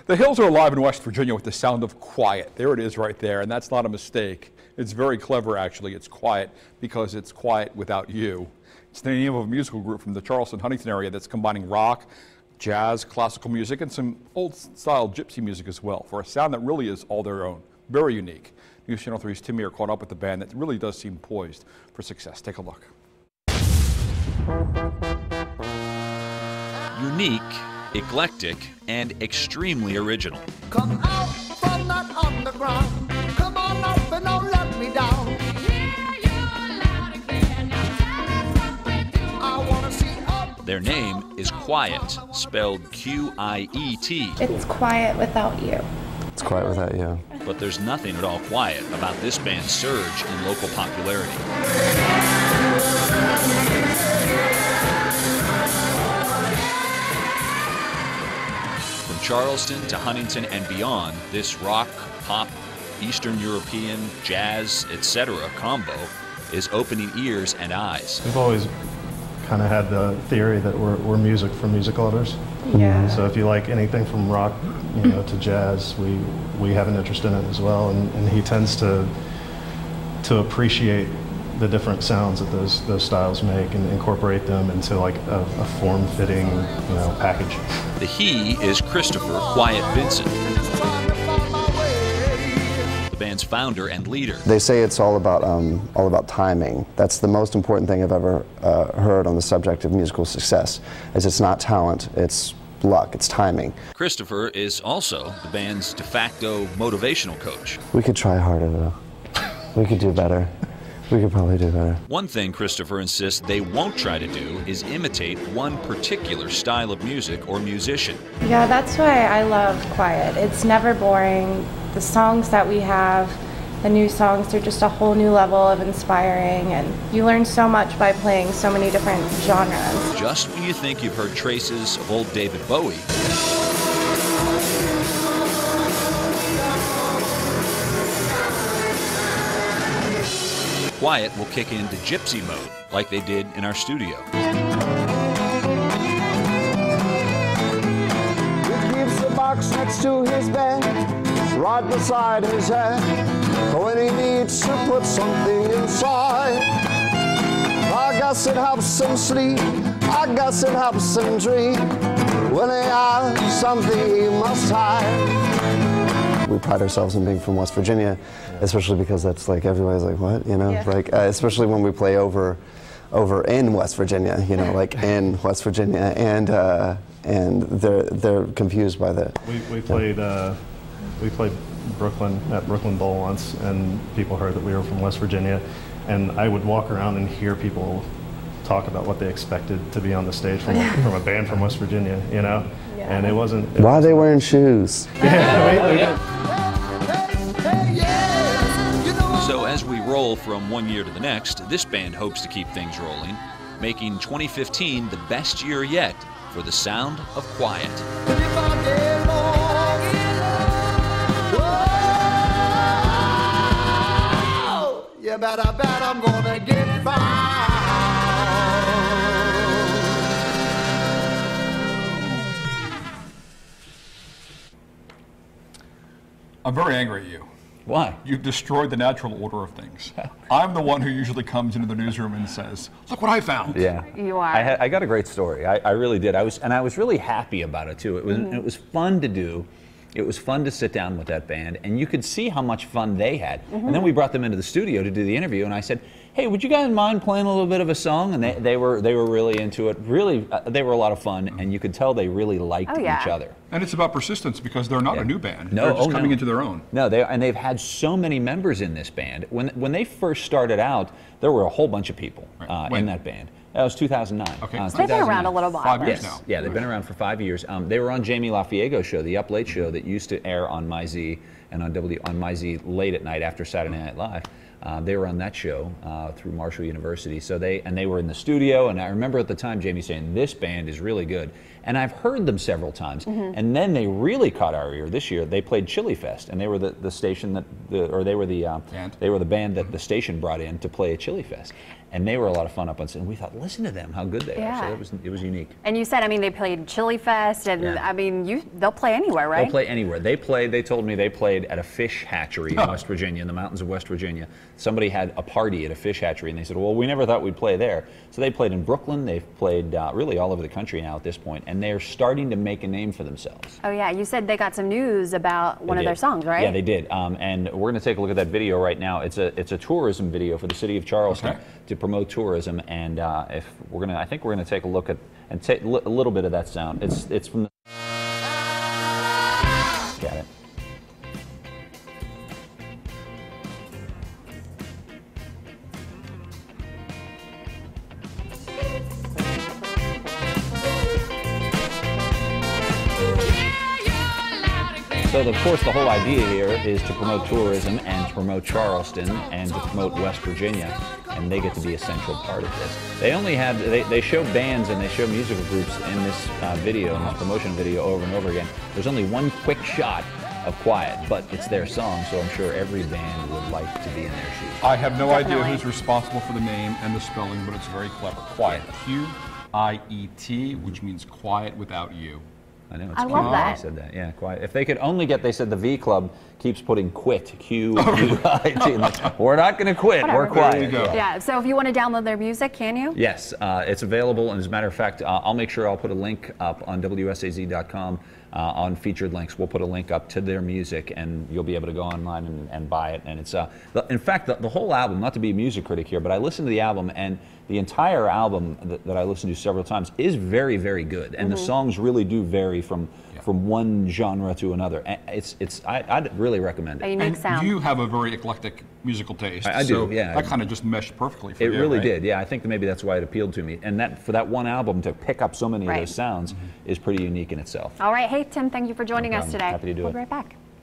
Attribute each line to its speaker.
Speaker 1: The Hills are alive in West Virginia with the sound of quiet. There it is right there, and that's not a mistake. It's very clever, actually. It's quiet because it's quiet without you. It's the name of a musical group from the Charleston-Huntington area that's combining rock, jazz, classical music, and some old-style gypsy music as well, for a sound that really is all their own. Very unique. News Channel 3's Tim Irr caught up with the band that really does seem poised for success. Take a look.
Speaker 2: Unique, eclectic, and extremely original.
Speaker 3: Come out from that underground. Come on up and don't let me down. I wanna see up.
Speaker 2: Their name is Qiet, spelled Q-I-E-T.
Speaker 4: It's quiet without you.
Speaker 5: It's quiet without you.
Speaker 2: But there's nothing at all quiet about this band's surge in local popularity. From Charleston to Huntington and beyond, this rock, pop, Eastern European, jazz, etc. combo is opening ears and eyes.
Speaker 6: We've always kind of had the theory that we're music for music lovers.
Speaker 4: Yeah.
Speaker 6: So if you like anything from rock, to jazz, we have an interest in it as well. And he tends to appreciate the different sounds that those styles make and incorporate them into like a form-fitting, package.
Speaker 2: The he is Christopher Qiet Vincent, the band's founder and leader.
Speaker 5: They say it's all about timing. That's the most important thing I've ever heard on the subject of musical success. Is it's not talent, it's luck, it's timing.
Speaker 2: Christopher is also the band's de facto motivational coach.
Speaker 5: We could try harder though. We could do better. We could probably do better.
Speaker 2: One thing Christopher insists they won't try to do is imitate one particular style of music or musician.
Speaker 4: Yeah, that's why I love Qiet. It's never boring. The songs that we have, the new songs, they're just a whole new level of inspiring, and you learn so much by playing so many different genres.
Speaker 2: Just when you think you've heard traces of old David Bowie, Qiet will kick into gypsy mode, like they did in our studio.
Speaker 3: He keeps the box next to his bed, right beside his head. When he needs to put something inside, I guess it helps him sleep. I guess it helps him dream. When he has something he must hide.
Speaker 5: We pride ourselves in being from West Virginia, especially because that's like everybody's like, what,
Speaker 4: Yeah.
Speaker 5: like especially when we play over in West Virginia, like in West Virginia, and they're confused by that.
Speaker 6: We played Brooklyn at Brooklyn Bowl once, and people heard that we were from West Virginia, and I would walk around and hear people talk about what they expected to be on the stage from a band from West Virginia, Yeah. And it wasn't.
Speaker 5: Why are they wearing shoes?
Speaker 2: So as we roll from one year to the next, this band hopes to keep things rolling, making 2015 the best year yet for the sound of Qiet.
Speaker 3: You better bet I'm gonna get found.
Speaker 1: I'm very angry at you.
Speaker 2: Why?
Speaker 1: You've destroyed the natural order of things. I'm the one who usually comes into the newsroom and says, look what I found.
Speaker 7: Yeah.
Speaker 8: You are.
Speaker 7: I got a great story. I really did. I was really happy about it too. It was fun to do. It was fun to sit down with that band, and you could see how much fun they had. And then we brought them into the studio to do the interview, and I said, hey, would you guys mind playing a little bit of a song? And they were really into it. Really, they were a lot of fun, and you could tell they really liked each other.
Speaker 1: And it's about persistence because they're not a new band.
Speaker 7: No,
Speaker 1: they're just coming into their own.
Speaker 7: No, they've had so many members in this band. When they first started out, there were a whole bunch of people in that band. That was 2009.
Speaker 1: Okay.
Speaker 8: They've been around a little while.
Speaker 1: 5 years now.
Speaker 7: Yeah, they've been around for 5 years. They were on Jamie LaFiego's show, the Up Late show that used to air on My Z and on My Z late at night after Saturday Night Live. They were on that show through Marshall University. So they were in the studio, and I remember at the time Jamie saying, "This band is really good." And I've heard them several times. And then they really caught our ear this year. They played Chili Fest, and they were the station that they were the band that the station brought in to play at Chili Fest. And they were a lot of fun up on stage. And we thought, listen to them, how good they are. So it was unique.
Speaker 8: And you said, I mean, they played Chili Fest, and I mean, they'll play anywhere, right?
Speaker 7: They'll play anywhere. They told me they played at a fish hatchery in West Virginia, in the mountains of West Virginia. Somebody had a party at a fish hatchery, and they said, well, we never thought we'd play there. So they played in Brooklyn. They've played really all over the country now at this point, and they're starting to make a name for themselves.
Speaker 8: Oh, yeah. You said they got some news about one of their songs, right?
Speaker 7: Yeah, they did. And we're going to take a look at that video right now. It's a tourism video for the city of Charleston to promote tourism. And I think we're going to take a look at and take a little bit of that sound. It's from the. Got it. So, of course, the whole idea here is to promote tourism and to promote Charleston and to promote West Virginia, and they get to be a central part of this. They show bands and they show musical groups in this video, in this promotion video, over and over again. There's only one quick shot of Quiet, but it's their song, so I'm sure every band would like to be in their shoes.
Speaker 1: I have no idea who's responsible for the name and the spelling, but it's very clever. Quiet, Q-I-E-T, which means quiet without you.
Speaker 7: I know. It's
Speaker 8: I love that.
Speaker 7: They said that. Yeah, Quiet. If they could only get, they said the V Club keeps putting quit, Q-U-I-T. We're not going to quit.
Speaker 8: Whatever.
Speaker 7: We're quiet.
Speaker 1: There you go.
Speaker 8: Yeah, so if you want to download their music, can you?
Speaker 7: Yes, it's available, and as a matter of fact, I'll make sure I'll put a link up on WSAZ.com on featured links. We'll put a link up to their music, and you'll be able to go online and buy it. And it's, in fact, the whole album, not to be a music critic here, but I listened to the album, and the entire album that I listened to several times is very, very good. And the songs really do vary from one genre to another. I'd really recommend it.
Speaker 8: A unique sound.
Speaker 1: You have a very eclectic musical taste.
Speaker 7: I do, yeah.
Speaker 1: That kind of just meshed perfectly for you.
Speaker 7: It really
Speaker 1: right?
Speaker 7: did, yeah. I think that maybe that's why it appealed to me. And for that one album to pick up so many of those sounds is pretty unique in itself.
Speaker 8: All right. Hey, Tim, thank you for joining us today.
Speaker 7: Happy to do it.
Speaker 8: We'll be right back.